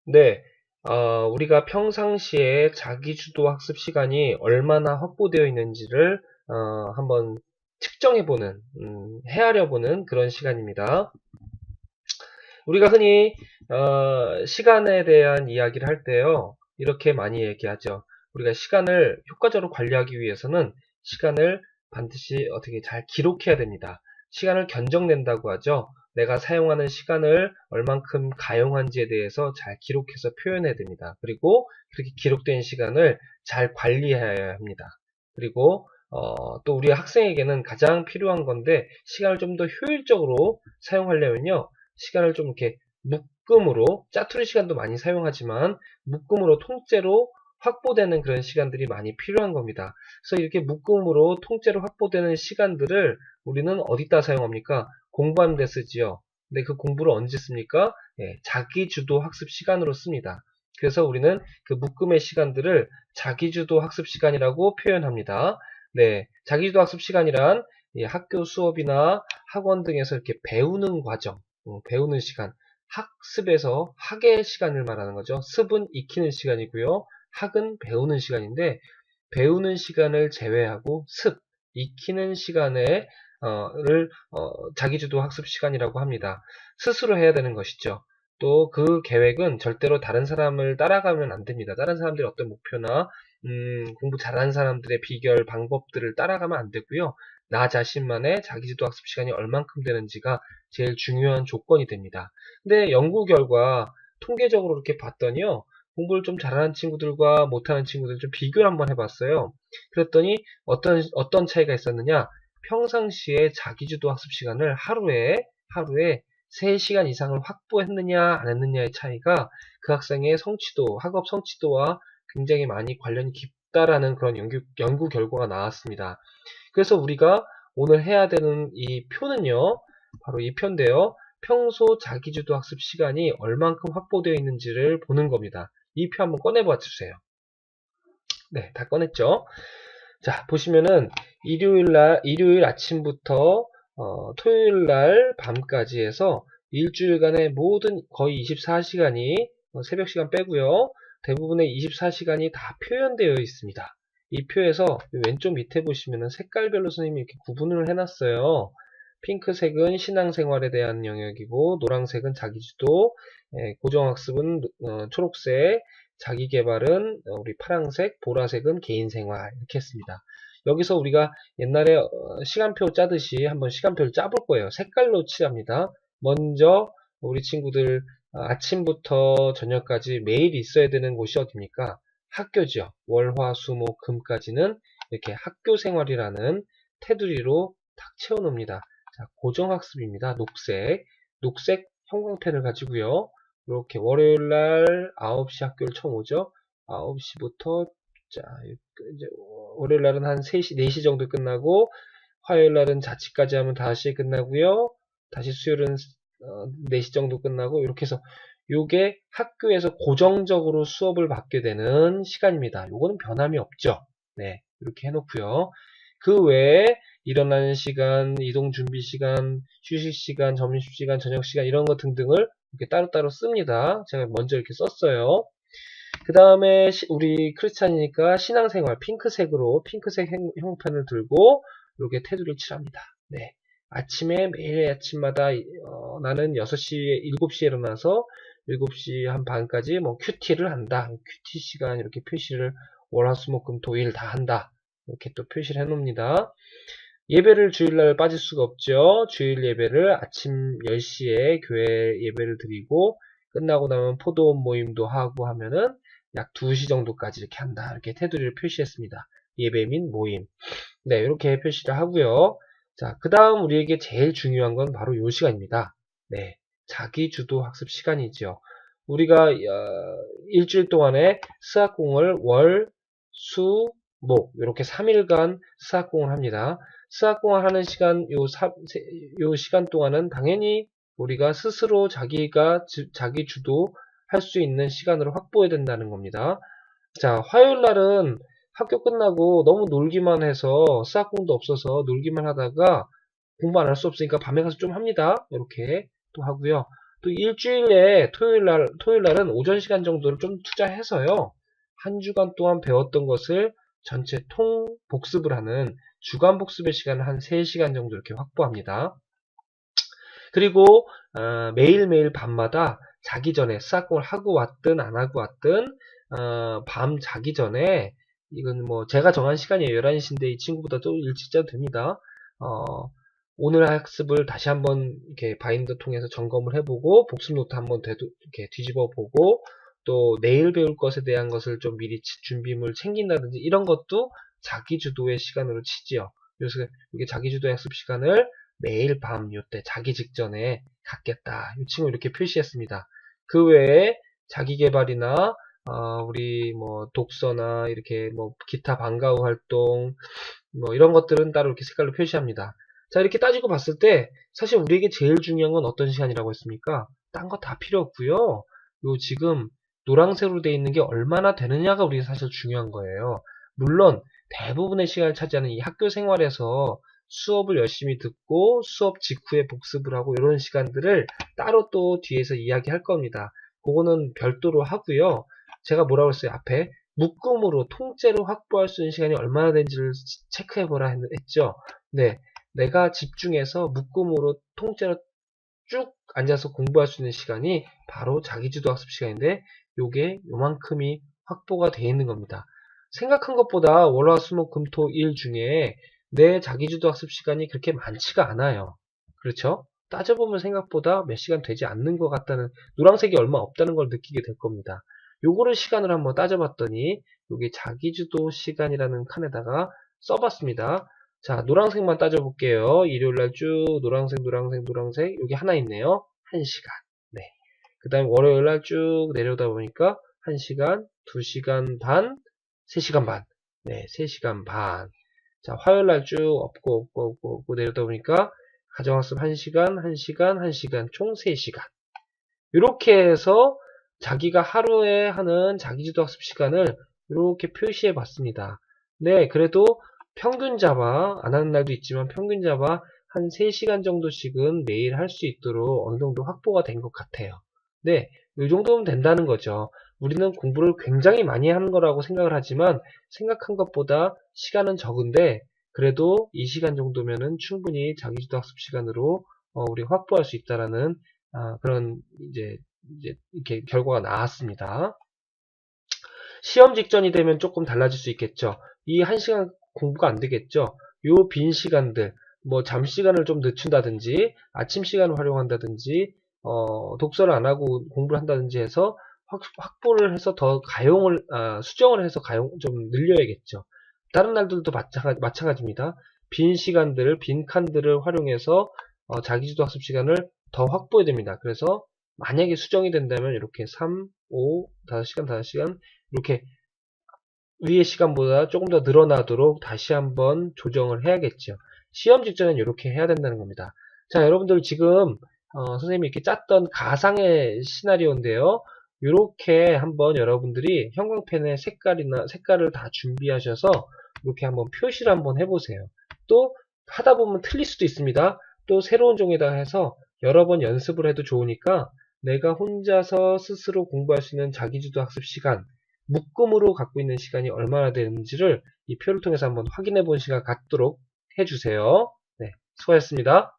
네, 우리가 평상시에 자기주도 학습 시간이 얼마나 확보되어 있는지를 한번 측정해보는, 헤아려보는 그런 시간입니다. 우리가 흔히 시간에 대한 이야기를 할 때요, 이렇게 많이 얘기하죠. 우리가 시간을 효과적으로 관리하기 위해서는 시간을 반드시 어떻게 잘 기록해야 됩니다. 시간을 견적낸다고 하죠. 내가 사용하는 시간을 얼만큼 가용한지에 대해서 잘 기록해서 표현해야 됩니다. 그리고 그렇게 기록된 시간을 잘 관리해야 합니다. 그리고 또 우리 학생에게는 가장 필요한 건데, 시간을 좀 더 효율적으로 사용하려면요, 시간을 좀 이렇게 묶음으로, 짜투리 시간도 많이 사용하지만 묶음으로 통째로 확보되는 그런 시간들이 많이 필요한 겁니다. 그래서 이렇게 묶음으로 통째로 확보되는 시간들을 우리는 어디다 사용합니까? 공부하는 데 쓰지요. 근데 그 공부를 언제 씁니까? 예, 자기주도 학습 시간으로 씁니다. 그래서 우리는 그 묶음의 시간들을 자기주도 학습 시간이라고 표현합니다. 네, 자기주도 학습 시간이란 학교 수업이나 학원 등에서 이렇게 배우는 과정, 배우는 시간, 학습에서 학의 시간을 말하는 거죠. 습은 익히는 시간이고요. 학은 배우는 시간인데, 배우는 시간을 제외하고 습, 익히는 시간을 자기주도 학습 시간이라고 합니다. 스스로 해야 되는 것이죠. 또 그 계획은 절대로 다른 사람을 따라가면 안 됩니다. 다른 사람들의 어떤 목표나 공부 잘하는 사람들의 비결, 방법들을 따라가면 안 되고요. 나 자신만의 자기주도 학습 시간이 얼만큼 되는지가 제일 중요한 조건이 됩니다. 근데 연구 결과 통계적으로 이렇게 봤더니요, 공부를 좀 잘하는 친구들과 못하는 친구들 좀 비교를 한번 해봤어요. 그랬더니 어떤 차이가 있었느냐? 평상시에 자기주도 학습 시간을 하루에 3시간 이상을 확보했느냐 안 했느냐의 차이가 그 학생의 성취도, 학업 성취도와 굉장히 많이 관련이 깊다라는 그런 연구 결과가 나왔습니다. 그래서 우리가 오늘 해야 되는 이 표는요, 바로 이 표인데요. 평소 자기주도 학습 시간이 얼만큼 확보되어 있는지를 보는 겁니다. 이 표 한번 꺼내봐 주세요. 네, 다 꺼냈죠? 자, 보시면은 일요일 아침부터 토요일 날 밤까지 해서 일주일간의 모든 거의 24시간이 새벽 시간 빼고요. 대부분의 24시간이 다 표현되어 있습니다. 이 표에서 왼쪽 밑에 보시면은 색깔별로 선생님이 이렇게 구분을 해놨어요. 핑크색은 신앙생활에 대한 영역이고, 노란색은 자기주도, 고정학습은 초록색, 자기계발은 우리 파란색, 보라색은 개인생활 이렇게 했습니다. 여기서 우리가 옛날에 시간표 짜듯이 한번 시간표를 짜볼 거예요. 색깔로 칠합니다. 먼저 우리 친구들 아침부터 저녁까지 매일 있어야 되는 곳이 어디입니까? 학교죠. 월, 화, 수, 목, 금까지는 이렇게 학교 생활이라는 테두리로 탁 채워놓습니다. 자, 고정학습입니다. 녹색 형광펜을 가지고요. 이렇게 월요일날 9시 학교를 처음 오죠. 9시부터 자, 이제 월요일날은 한 3시, 4시 정도 끝나고, 화요일날은 자취까지 하면 5시에 끝나고요. 다시 수요일은 4시 정도 끝나고, 이렇게 해서 요게 학교에서 고정적으로 수업을 받게 되는 시간입니다. 요거는 변함이 없죠. 네, 이렇게 해놓고요. 그 외에 일어나는 시간, 이동 준비 시간, 휴식 시간, 점심시간, 저녁 시간 이런 거 등등을 이렇게 따로따로 씁니다. 제가 먼저 이렇게 썼어요. 그 다음에 우리 크리스찬이니까 신앙생활 핑크색 형편을 들고 이렇게 테두리를 칠합니다. 네. 아침에 매일 아침마다 나는 6시에 7시에 일어나서 7시 한 반까지 뭐 큐티를 한다. 큐티 시간 이렇게 표시를 월화수목금토일 다 한다. 이렇게 또 표시를 해 놓습니다. 예배를 주일날 빠질 수가 없죠. 주일 예배를 아침 10시에 교회 예배를 드리고 끝나고 나면 포도원 모임도 하고 하면은 약 2시 정도까지 이렇게 한다. 이렇게 테두리를 표시했습니다. 예배 및 모임. 네, 이렇게 표시를 하고요. 자, 그 다음 우리에게 제일 중요한 건 바로 이 시간입니다. 네, 자기주도 학습 시간이죠. 우리가 일주일 동안에 수학공을 월, 수, 목 이렇게 3일간 수학공을 합니다. 수학공을 하는 시간 요 시간 동안은 당연히 우리가 스스로 자기 주도 할 수 있는 시간으로 확보해야 된다는 겁니다. 자, 화요일 날은 학교 끝나고 너무 놀기만 해서 수학공도 없어서 놀기만 하다가 공부 안 할 수 없으니까 밤에 가서 좀 합니다. 이렇게 또 하고요. 또 일주일에 토요일날은 오전 시간 정도를 좀 투자해서요. 한 주간 동안 배웠던 것을 전체 통 복습을 하는 주간 복습의 시간을 한 3시간 정도 이렇게 확보합니다. 그리고 매일매일 밤마다 자기 전에 수학공을 하고 왔든 안 하고 왔든 밤 자기 전에 이건 뭐 제가 정한 시간이에요. 11시인데 이 친구보다 또 일찍 자도 됩니다. 오늘 학습을 다시 한번 이렇게 바인더 통해서 점검을 해보고 복습 노트 한번 이렇게 뒤집어 보고 또 내일 배울 것에 대한 것을 좀 미리 준비물 챙긴다든지 이런 것도 자기 주도의 시간으로 치지요. 그래서 이게 자기 주도의 학습 시간을 매일 밤 요때 자기 직전에 갖겠다. 이 친구 이렇게 표시했습니다. 그 외에 자기 개발이나 우리 뭐 독서나 이렇게 뭐 기타 방과후 활동 뭐 이런 것들은 따로 이렇게 색깔로 표시합니다. 자, 이렇게 따지고 봤을 때 사실 우리에게 제일 중요한 건 어떤 시간이라고 했습니까? 딴 거 다 필요 없고요. 요 지금 노란색으로 되어 있는 게 얼마나 되느냐가 우리가 사실 중요한 거예요. 물론 대부분의 시간을 차지하는 이 학교 생활에서 수업을 열심히 듣고 수업 직후에 복습을 하고 이런 시간들을 따로 또 뒤에서 이야기할 겁니다. 그거는 별도로 하고요. 제가 뭐라고 했어요? 앞에 묶음으로 통째로 확보할 수 있는 시간이 얼마나 되는지를 체크해보라 했죠. 네, 내가 집중해서 묶음으로 통째로 쭉 앉아서 공부할 수 있는 시간이 바로 자기주도 학습 시간인데 요게 요만큼이 확보가 되어 있는 겁니다. 생각한 것보다 월화수목금토일 중에 내 자기주도 학습 시간이 그렇게 많지가 않아요. 그렇죠? 따져보면 생각보다 몇 시간 되지 않는 것 같다는, 노란색이 얼마 없다는 걸 느끼게 될 겁니다. 요거를 시간을 한번 따져봤더니 여기 자기주도 시간이라는 칸에다가 써봤습니다. 자, 노란색만 따져볼게요. 일요일날 쭉 노란색 여기 하나 있네요. 1시간. 네. 그 다음에 월요일날 쭉 내려오다 보니까 1시간, 2시간 반, 3시간 반. 네, 3시간 반. 자, 화요일날 쭉 없고 내려오다 보니까 가정학습 1시간, 1시간, 1시간, 총 3시간. 이렇게 해서 자기가 하루에 하는 자기주도 학습 시간을 이렇게 표시해 봤습니다. 네, 그래도 평균 잡아, 안 하는 날도 있지만 평균 잡아 한 3시간 정도씩은 매일 할 수 있도록 어느 정도 확보가 된 것 같아요. 네, 이 정도면 된다는 거죠. 우리는 공부를 굉장히 많이 하는 거라고 생각을 하지만 생각한 것보다 시간은 적은데 그래도 이 시간 정도면은 충분히 자기주도 학습 시간으로 우리 확보할 수 있다라는 그런 이제 이렇게 결과가 나왔습니다. 시험 직전이 되면 조금 달라질 수 있겠죠. 이 1시간 공부가 안 되겠죠. 요 빈 시간들, 뭐 잠시간을 좀 늦춘다든지, 아침 시간을 활용한다든지, 독서를 안 하고 공부를 한다든지 해서 확보를 해서 더 수정을 해서 좀 늘려야겠죠. 다른 날들도 마찬가지입니다. 빈 시간들, 빈 칸들을 활용해서 자기주도 학습 시간을 더 확보해야 됩니다. 그래서 만약에 수정이 된다면 이렇게 3, 5, 5시간, 5시간 이렇게 위의 시간보다 조금 더 늘어나도록 다시 한번 조정을 해야겠죠. 시험 직전엔 이렇게 해야 된다는 겁니다. 자, 여러분들 지금 선생님이 이렇게 짰던 가상의 시나리오인데요. 이렇게 한번 여러분들이 형광펜의 색깔을 다 준비하셔서 이렇게 한번 표시를 한번 해보세요. 또 하다 보면 틀릴 수도 있습니다. 또 새로운 종에다 해서 여러 번 연습을 해도 좋으니까 내가 혼자서 스스로 공부할 수 있는 자기주도 학습 시간, 묶음으로 갖고 있는 시간이 얼마나 되는지를 이 표를 통해서 한번 확인해 본 시간 갖도록 해주세요. 네, 수고하셨습니다.